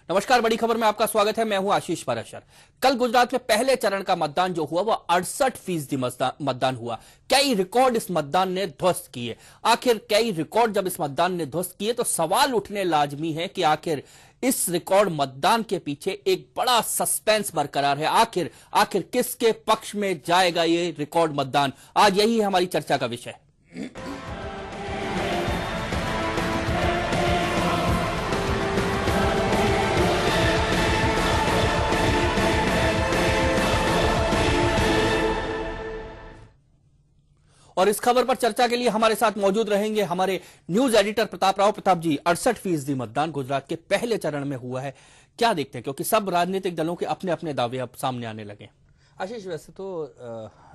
नमस्कार, बड़ी खबर में आपका स्वागत है। मैं हूं आशीष पाराशर। कल गुजरात में पहले चरण का मतदान जो हुआ वो 68% मतदान हुआ। कई रिकॉर्ड इस मतदान ने ध्वस्त किए। आखिर कई रिकॉर्ड जब इस मतदान ने ध्वस्त किए तो सवाल उठने लाजमी है कि आखिर इस रिकॉर्ड मतदान के पीछे एक बड़ा सस्पेंस बरकरार है। आखिर किसके पक्ष में जाएगा ये रिकॉर्ड मतदान? आज यही है हमारी चर्चा का विषय। और इस खबर पर चर्चा के लिए हमारे साथ मौजूद रहेंगे हमारे न्यूज एडिटर प्रताप राव। प्रताप जी, 68% मतदान गुजरात के पहले चरण में हुआ है, क्या देखते हैं? क्योंकि सब राजनीतिक दलों के अपने अपने दावे अब सामने आने लगे। आशीष, वैसे तो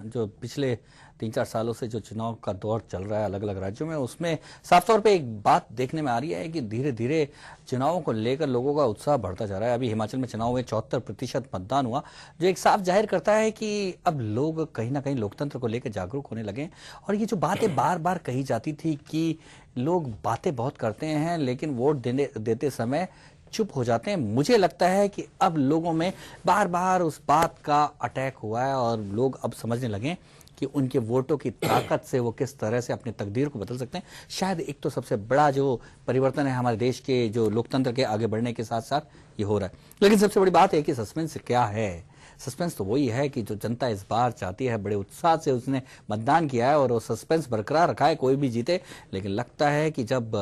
जो पिछले 3-4 सालों से जो चुनाव का दौर चल रहा है अलग अलग राज्यों में, उसमें साफ तौर पे एक बात देखने में आ रही है कि धीरे धीरे चुनावों को लेकर लोगों का उत्साह बढ़ता जा रहा है। अभी हिमाचल में चुनाव में 74% मतदान हुआ, जो एक साफ जाहिर करता है कि अब लोग कहीं ना कहीं लोकतंत्र को लेकर जागरूक होने लगे। और ये जो बातें बार बार कही जाती थी कि लोग बातें बहुत करते हैं लेकिन वोट देते समय चुप हो जाते हैं, मुझे लगता है कि अब लोगों में बार बार उस बात का अटैक हुआ है और लोग अब समझने लगे कि उनके वोटों की ताकत से वो किस तरह से अपनी तकदीर को बदल सकते हैं। शायद एक तो सबसे बड़ा जो परिवर्तन है हमारे देश के जो लोकतंत्र के आगे बढ़ने के साथ साथ ये हो रहा है। लेकिन सबसे बड़ी बात है कि सस्पेंस क्या है। सस्पेंस तो वही है कि जो जनता इस बार चाहती है, बड़े उत्साह से उसने मतदान किया है और वो सस्पेंस बरकरार रखा है, कोई भी जीते। लेकिन लगता है कि जब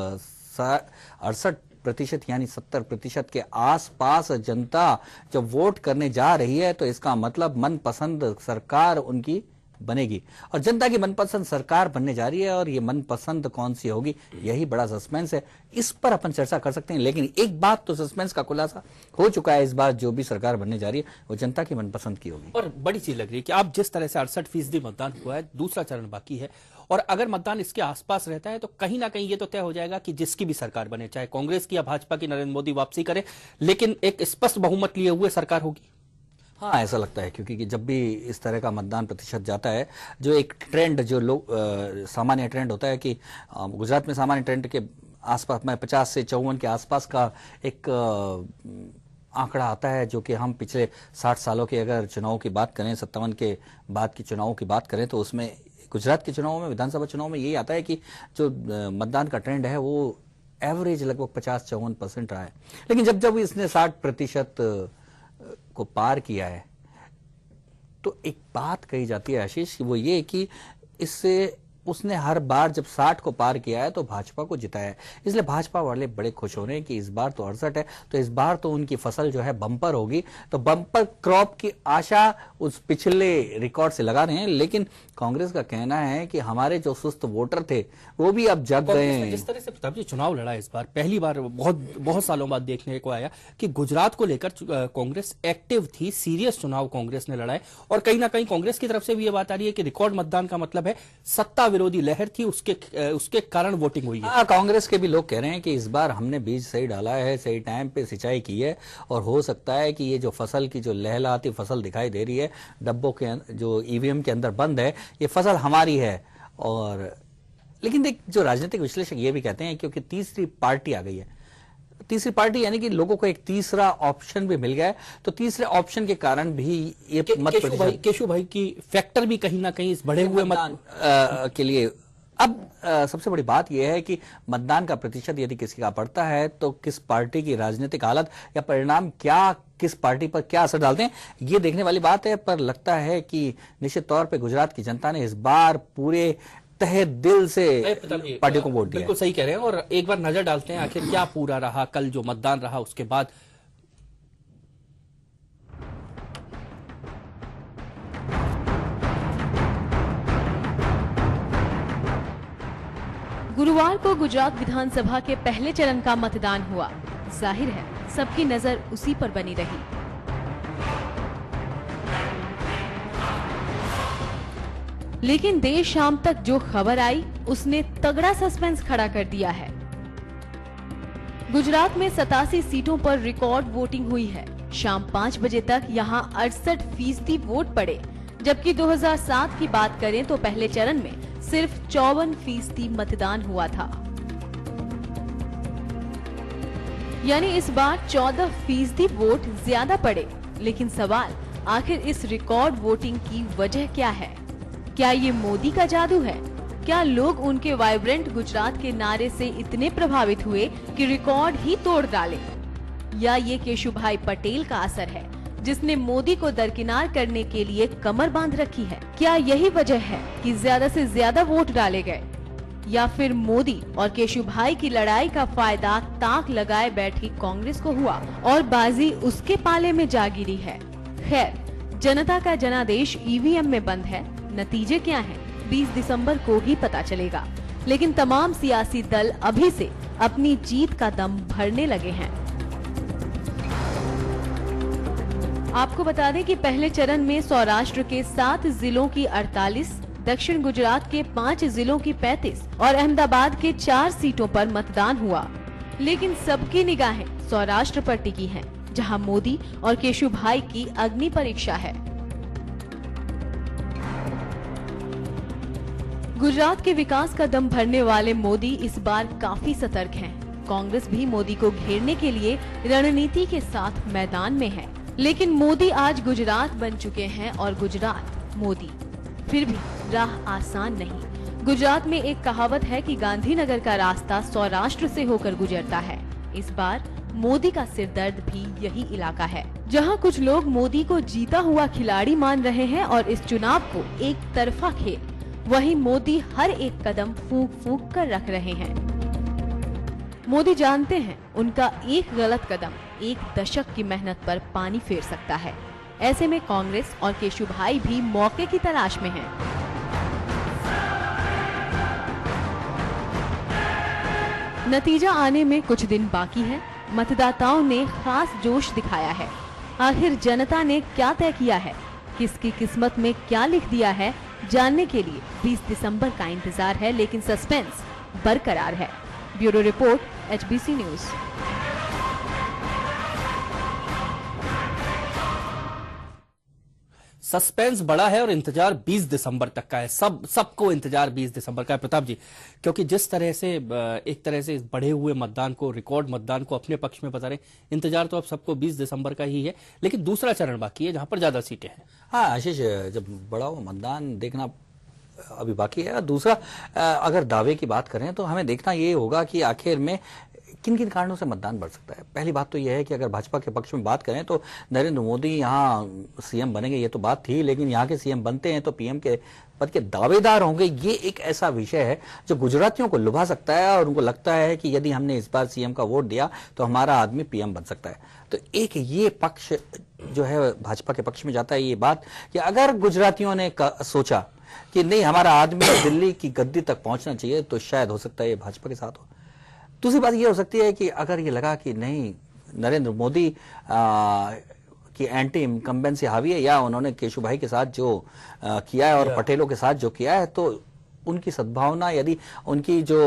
68% यानी 70% के आसपास जनता जब वोट करने जा रही है तो इसका मतलब मनपसंद सरकार उनकी बनेगी। और जनता की मनपसंद सरकार बनने जा रही है और ये मनपसंद कौन सी होगी, यही बड़ा सस्पेंस है। इस पर अपन चर्चा कर सकते हैं। लेकिन एक बात तो सस्पेंस का खुलासा हो चुका है, इस बार जो भी सरकार बनने जा रही है वो जनता की मनपसंद की होगी। और बड़ी चीज लग रही है कि आप जिस तरह से 68% मतदान हुआ है, दूसरा चरण बाकी है, और अगर मतदान इसके आसपास रहता है तो कहीं ना कहीं ये तो तय हो जाएगा कि जिसकी भी सरकार बने, चाहे कांग्रेस की या भाजपा की, नरेंद्र मोदी वापसी करे, लेकिन एक स्पष्ट बहुमत लिए हुए सरकार होगी। हाँ, ऐसा लगता है, क्योंकि जब भी इस तरह का मतदान प्रतिशत जाता है, जो एक ट्रेंड जो लोग सामान्य ट्रेंड होता है कि गुजरात में सामान्य ट्रेंड के आसपास में 50 से 54 के आसपास का एक आंकड़ा आता है, जो कि हम पिछले 60 सालों के अगर चुनाव की बात करें, 57 के बाद की चुनाव की बात करें, तो उसमें गुजरात के चुनाव में, विधानसभा चुनाव में यही आता है कि जो मतदान का ट्रेंड है वो एवरेज लगभग 50-54% रहा है। लेकिन जब इसने 60% को पार किया है तो एक बात कही जाती है आशीष, वो ये कि इससे उसने हर बार जब 60 को पार किया है तो भाजपा को जिताया है। इसलिए भाजपा वाले बड़े खुश हो रहे हैं कि इस बार तो 68 है, तो इस बार तो उनकी फसल जो है बम्पर होगी। तो बम्पर क्रॉप की आशा उस पिछले रिकॉर्ड से लगा रहे हैं। लेकिन कांग्रेस का कहना है कि हमारे जो सुस्त वोटर थे वो भी अब जग गए हैं। जिस तरह से प्रताप जी चुनाव लड़ा इस बार, पहली बार बहुत सालों बाद देखने को आया कि गुजरात को लेकर कांग्रेस एक्टिव थी, सीरियस चुनाव कांग्रेस ने लड़ा है। और कहीं ना कहीं कांग्रेस की तरफ से भी ये बात आ रही है कि रिकॉर्ड मतदान का मतलब है सत्ता विरोधी लहर थी, उसके कारण वोटिंग हुई है। कांग्रेस के भी लोग कह रहे हैं कि इस बार हमने बीज सही डाला है, सही टाइम पे सिंचाई की है, और हो सकता है कि ये जो फसल की जो लहलहाती फसल दिखाई दे रही है डब्बों के जो ईवीएम के अंदर बंद है, ये फसल हमारी है। और लेकिन देख, जो राजनीतिक विश्लेषक ये भी कहते हैं क्योंकि तीसरी पार्टी आ गई है, तीसरी पार्टी यानी कि लोगों को एक तीसरा ऑप्शन भी मिल गया है, तो तीसरे ऑप्शन के कारण भी ये केशु भाई की फैक्टर भी कहीं ना कहीं इस बढ़े हुए मतदान के लिए। अब सबसे बड़ी बात यह है कि मतदान का प्रतिशत यदि किसी का बढ़ता है तो किस पार्टी की राजनीतिक हालत या परिणाम क्या किस पार्टी पर क्या असर डालते हैं, ये देखने वाली बात है। पर लगता है कि निश्चित तौर पे गुजरात की जनता ने इस बार पूरे तहे दिल से पार्टी को वोट दिया। बिल्कुल सही कह रहे हैं। और एक बार नजर डालते हैं आखिर क्या पूरा रहा कल जो मतदान रहा उसके बाद। गुरुवार को गुजरात विधानसभा के पहले चरण का मतदान हुआ। जाहिर है सबकी नजर उसी पर बनी रही। लेकिन देर शाम तक जो खबर आई उसने तगड़ा सस्पेंस खड़ा कर दिया है। गुजरात में 87 सीटों पर रिकॉर्ड वोटिंग हुई है। शाम 5 बजे तक यहां 68% वोट पड़े, जबकि 2007 की बात करें तो पहले चरण में सिर्फ 54% मतदान हुआ था। यानी इस बार 14% वोट ज्यादा पड़े। लेकिन सवाल, आखिर इस रिकॉर्ड वोटिंग की वजह क्या है? क्या ये मोदी का जादू है? क्या लोग उनके वाइब्रेंट गुजरात के नारे से इतने प्रभावित हुए कि रिकॉर्ड ही तोड़ डाले? या ये केशुभाई पटेल का असर है, जिसने मोदी को दरकिनार करने के लिए कमर बांध रखी है? क्या यही वजह है कि ज्यादा से ज्यादा वोट डाले गए? या फिर मोदी और केशुभाई की लड़ाई का फायदा ताक लगाए बैठी कांग्रेस को हुआ और बाजी उसके पाले में जा गिरी है? खैर, जनता का जनादेश ईवीएम में बंद है। नतीजे क्या हैं? 20 दिसंबर को ही पता चलेगा। लेकिन तमाम सियासी दल अभी से अपनी जीत का दम भरने लगे हैं। आपको बता दें कि पहले चरण में सौराष्ट्र के 7 जिलों की 48, दक्षिण गुजरात के 5 जिलों की 35 और अहमदाबाद के 4 सीटों पर मतदान हुआ। लेकिन सबकी निगाहें सौराष्ट्र पर टिकी हैं, जहां मोदी और केशुभाई की अग्नि परीक्षा है। गुजरात के विकास का दम भरने वाले मोदी इस बार काफी सतर्क हैं। कांग्रेस भी मोदी को घेरने के लिए रणनीति के साथ मैदान में है। लेकिन मोदी आज गुजरात बन चुके हैं और गुजरात मोदी। फिर भी राह आसान नहीं। गुजरात में एक कहावत है कि गांधीनगर का रास्ता सौराष्ट्र से होकर गुजरता है। इस बार मोदी का सिरदर्द भी यही इलाका है, जहां कुछ लोग मोदी को जीता हुआ खिलाड़ी मान रहे हैं और इस चुनाव को एक तरफा खेल, वहीं मोदी हर एक कदम फूंक फूंक कर रख रहे हैं। मोदी जानते हैं उनका एक गलत कदम एक दशक की मेहनत पर पानी फेर सकता है। ऐसे में कांग्रेस और केशुभाई भी मौके की तलाश में हैं। नतीजा आने में कुछ दिन बाकी है। मतदाताओं ने खास जोश दिखाया है। आखिर जनता ने क्या तय किया है, किसकी किस्मत में क्या लिख दिया है, जानने के लिए 20 दिसंबर का इंतजार है। लेकिन सस्पेंस बरकरार है। Bureau report, HBC news. Suspense बड़ा है और इंतजार 20 दिसंबर तक का है। सबको इंतजार 20 दिसंबर का है प्रताप जी, क्योंकि जिस तरह से एक तरह से बढ़े हुए मतदान को, रिकॉर्ड मतदान को अपने पक्ष में बता रहे, इंतजार तो अब सबको 20 दिसंबर का ही है। लेकिन दूसरा चरण बाकी है जहां पर ज्यादा सीटें हैं। हाँ आशीष, जब बड़ा हुआ मतदान देखना अभी बाकी है। दूसरा, अगर दावे की बात करें तो हमें देखना ये होगा कि आखिर में किन किन कारणों से मतदान बढ़ सकता है। पहली बात तो यह है कि अगर भाजपा के पक्ष में बात करें तो नरेंद्र मोदी यहाँ सीएम बनेंगे, ये तो बात थी। लेकिन यहाँ के सीएम बनते हैं तो पीएम के पद के दावेदार होंगे। ये एक ऐसा विषय है जो गुजरातियों को लुभा सकता है और उनको लगता है कि यदि हमने इस बार सीएम का वोट दिया तो हमारा आदमी पीएम बन सकता है। तो एक ये पक्ष जो है भाजपा के पक्ष में जाता है। ये बात कि अगर गुजरातियों ने सोचा कि नहीं, हमारा आदमी दिल्ली की गद्दी तक पहुंचना चाहिए, तो शायद हो सकता है ये भाजपा के साथ हो। दूसरी बात ये हो सकती है कि अगर ये लगा कि नहीं, नरेंद्र मोदी की एंटी इनकम्बेंसी हावी है, या उन्होंने केशुभाई के साथ जो किया है और पटेलों के साथ जो किया है, तो उनकी सद्भावना, यदि उनकी जो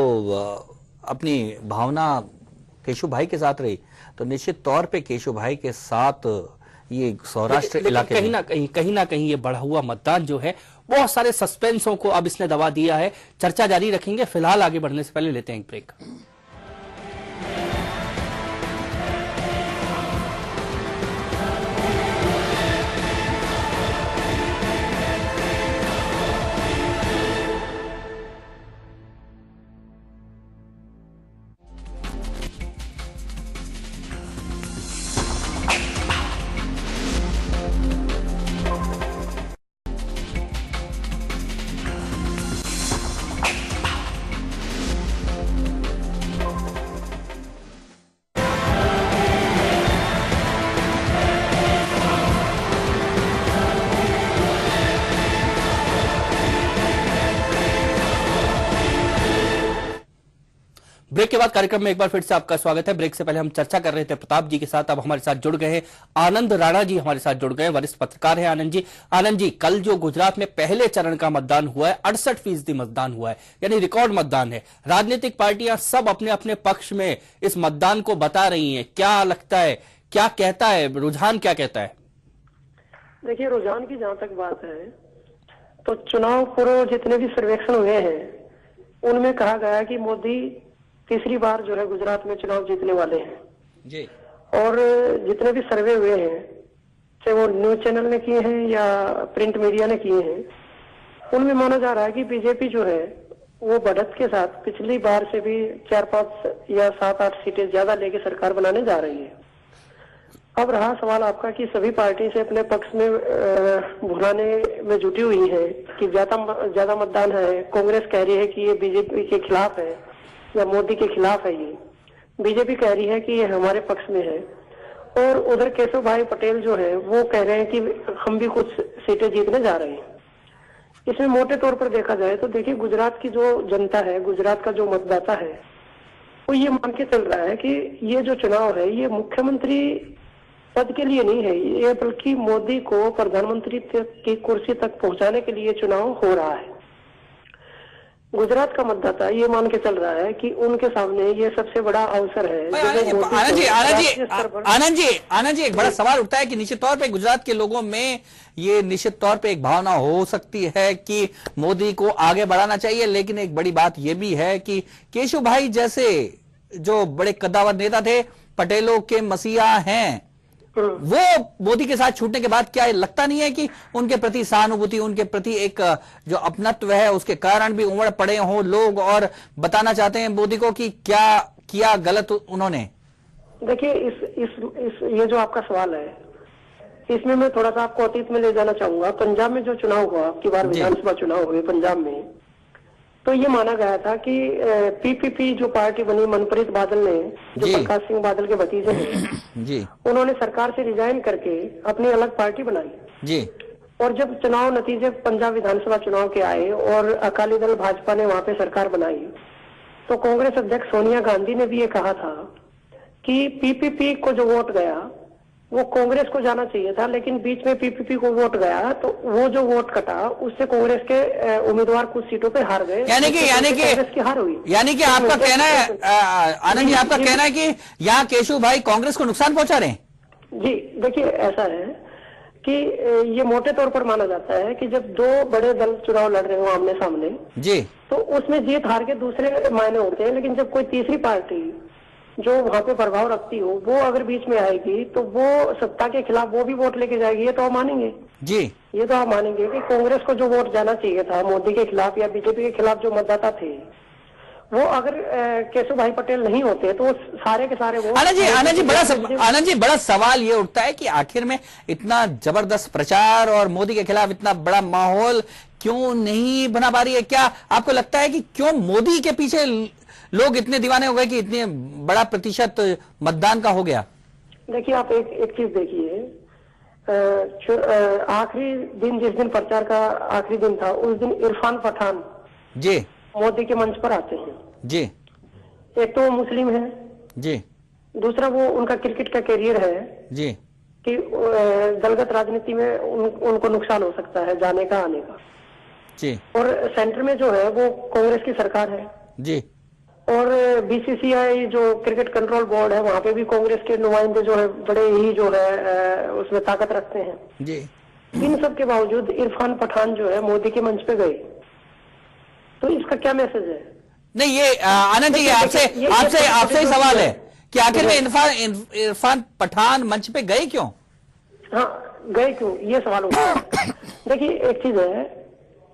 अपनी भावना केशुभाई के साथ रही, तो निश्चित तौर पे केशुभाई के साथ ये सौराष्ट्र इलाके कहीं ना कहीं ये बढ़ा हुआ मतदान जो है, बहुत सारे सस्पेंसों को अब इसने दबा दिया है। चर्चा जारी रखेंगे। फिलहाल आगे बढ़ने से पहले लेते हैं एक ब्रेक। ब्रेक के बाद कार्यक्रम में एक बार फिर से आपका स्वागत है। ब्रेक से पहले हम चर्चा कर रहे थे प्रताप जी के साथ। अब हमारे साथ जुड़ गए हैं आनंद राणा जी, हमारे साथ जुड़ गए, वरिष्ठ पत्रकार हैं आनंद जी। आनंद जी, कल जो गुजरात में पहले चरण का मतदान हुआ है, 68% मतदान हुआ है, यानी रिकॉर्ड मतदान है। राजनीतिक पार्टियां सब अपने अपने पक्ष में इस मतदान को बता रही हैं। क्या लगता है, क्या कहता है रुझान, क्या कहता है? देखिए, रुझान की जहां तक बात है तो चुनाव पूर्व जितने भी सर्वेक्षण हुए हैं उनमें कहा गया है कि मोदी तीसरी बार जो है गुजरात में चुनाव जीतने वाले हैं। जी। और जितने भी सर्वे हुए हैं, चाहे वो न्यूज चैनल ने किए हैं या प्रिंट मीडिया ने किए हैं, उनमें माना जा रहा है कि बीजेपी जो है वो बढ़त के साथ पिछली बार से भी 4-5 या 7-8 सीटें ज्यादा लेके सरकार बनाने जा रही है। अब रहा सवाल आपका कि सभी पार्टी से अपने पक्ष में भुनाने में जुटी हुई है कि ज्यादा मतदान है। कांग्रेस कह रही है कि ये बीजेपी के खिलाफ है या मोदी के खिलाफ है, ये बीजेपी कह रही है कि ये हमारे पक्ष में है, और उधर केशव भाई पटेल जो है वो कह रहे हैं कि हम भी कुछ सीटें जीतने जा रहे हैं। इसमें मोटे तौर पर देखा जाए तो देखिए, गुजरात की जो जनता है, गुजरात का जो मतदाता है, वो ये मान के चल रहा है कि ये जो चुनाव है ये मुख्यमंत्री पद के लिए नहीं है, ये बल्कि मोदी को प्रधानमंत्री की कुर्सी तक पहुंचाने के लिए चुनाव हो रहा है। गुजरात का मतदाता ये मान के चल रहा है कि उनके सामने ये सबसे बड़ा अवसर है। आनंद जी, एक बड़ा सवाल उठता है कि निश्चित तौर पे गुजरात के लोगों में ये निश्चित तौर पे एक भावना हो सकती है कि मोदी को आगे बढ़ाना चाहिए, लेकिन एक बड़ी बात ये भी है कि केशव भाई जैसे जो बड़े कद्दावर नेता थे, पटेलों के मसीहा हैं, वो मोदी के साथ छूटने के बाद क्या लगता नहीं है कि उनके प्रति सहानुभूति, उनके प्रति एक जो अपनत्व है, उसके कारण भी उमड़ पड़े हों लोग और बताना चाहते हैं मोदी को कि क्या किया गलत उन्होंने? देखिए, इस ये जो आपका सवाल है, इसमें मैं थोड़ा सा आपको अतीत में ले जाना चाहूंगा। पंजाब में जो चुनाव हुआ, आपकी बार विधानसभा चुनाव हुए पंजाब में, तो ये माना गया था कि पीपीपी जो पार्टी बनी मनप्रीत बादल ने, जो प्रकाश सिंह बादल के भतीजे हैं जी, उन्होंने सरकार से रिजाइन करके अपनी अलग पार्टी बनाई जी। और जब चुनाव नतीजे पंजाब विधानसभा चुनाव के आए और अकाली दल भाजपा ने वहां पे सरकार बनाई, तो कांग्रेस अध्यक्ष सोनिया गांधी ने भी ये कहा था कि पीपीपी को जो वोट गया वो कांग्रेस को जाना चाहिए था, लेकिन बीच में पीपीपी को वोट गया, तो वो जो वोट कटा उससे कांग्रेस के उम्मीदवार कुछ सीटों पे हार गए, यानी कि कांग्रेस की हार हुई। यानी कि आपका कहना है आनंद जी, आपका कहना है कि यहाँ केशव भाई कांग्रेस को नुकसान पहुंचा रहे हैं? जी, देखिए ऐसा है कि ये मोटे तौर पर माना जाता है कि जब दो बड़े दल चुनाव लड़ रहे हो आमने सामने जी, तो उसमें जीत हार के दूसरे मायने होते हैं, लेकिन जब कोई तीसरी पार्टी जो वहां पे प्रभाव रखती हो वो अगर बीच में आएगी तो वो सत्ता के खिलाफ वो भी वोट लेके जाएगी, ये तो आप मानेंगे जी, ये तो आप मानेंगे कि कांग्रेस को जो वोट जाना चाहिए था मोदी के खिलाफ या बीजेपी के खिलाफ जो मतदाता थे, वो अगर केशव भाई पटेल नहीं होते तो सारे के सारे वोट। आनंद जी, बड़ा सवाल ये उठता है कि आखिर में इतना जबरदस्त प्रचार और मोदी के खिलाफ इतना बड़ा माहौल क्यों नहीं बना पा रही है? क्या आपको लगता है कि क्यों मोदी के पीछे लोग इतने दीवाने हो गए कि इतने बड़ा प्रतिशत मतदान का हो गया? देखिए, आप एक चीज देखिए, आखिरी दिन जिस दिन प्रचार का आखिरी दिन था, उस दिन इरफान पठान जी मोदी के मंच पर आते हैं जी। एक तो वो मुस्लिम है जी, दूसरा वो उनका क्रिकेट का करियर है जी, कि दलगत राजनीति में उनको नुकसान हो सकता है जाने का आने का जी, और सेंटर में जो है वो कांग्रेस की सरकार है जी, और बीसीसीआई जो क्रिकेट कंट्रोल बोर्ड है वहां पे भी कांग्रेस के नुमाइंदे जो है बड़े ही जो है उसमें ताकत रखते हैं जी। इन सब के बावजूद इरफान पठान जो है मोदी के मंच पे गए, तो इसका क्या मैसेज है? नहीं, ये आनंद जी, आपसे ही सवाल है कि आखिर में इरफान पठान मंच पे गए क्यों? हाँ, गए क्यों, ये सवाल होता है। देखिए, एक चीज है,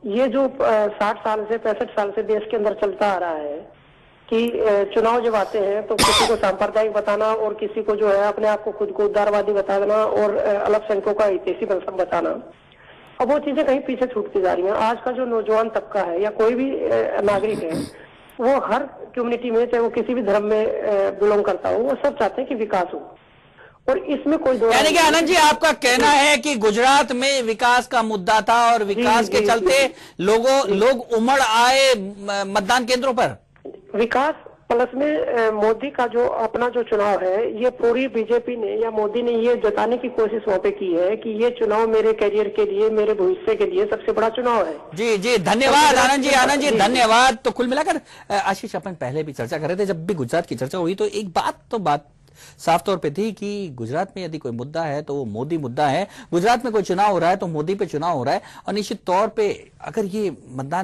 ये जो 60 साल से 65 साल से देश के अंदर चलता आ रहा है कि चुनाव जब आते हैं तो किसी को सांप्रदायिक बताना और किसी को जो है अपने आप को खुद को उदारवादी बताना और अल्पसंख्यकों का हितैषी बताना, अब वो चीजें कहीं पीछे छूटती जा रही हैं। आज का जो नौजवान तबका है या कोई भी नागरिक है, वो हर कम्युनिटी में, चाहे वो किसी भी धर्म में बिलोंग करता हो, वो सब चाहते हैं कि विकास हो, और इसमें कोई दो। यानी कि आनंद जी, आपका कहना है कि गुजरात में विकास का मुद्दा था और विकास के चलते लोग उमड़ आए मतदान केंद्रों पर। विकास प्लस में मोदी का जो अपना जो चुनाव है, ये पूरी बीजेपी ने या मोदी ने ये जताने की कोशिश वहां पे की है कि ये चुनाव मेरे करियर के लिए, मेरे भविष्य के लिए सबसे बड़ा चुनाव है। जी जी, धन्यवाद आनंद जी, धन्यवाद। तो कुल मिलाकर आशीष, अपन पहले भी चर्चा कर रहे थे, जब भी गुजरात की चर्चा हुई तो एक बात साफ तौर पे थी कि गुजरात में यदि कोई मुद्दा है तो वो मोदी मुद्दा है। गुजरात में कोई चुनाव हो रहा है तो मोदी पे चुनाव हो रहा है, और निश्चित तौर पे अगर ये मतदान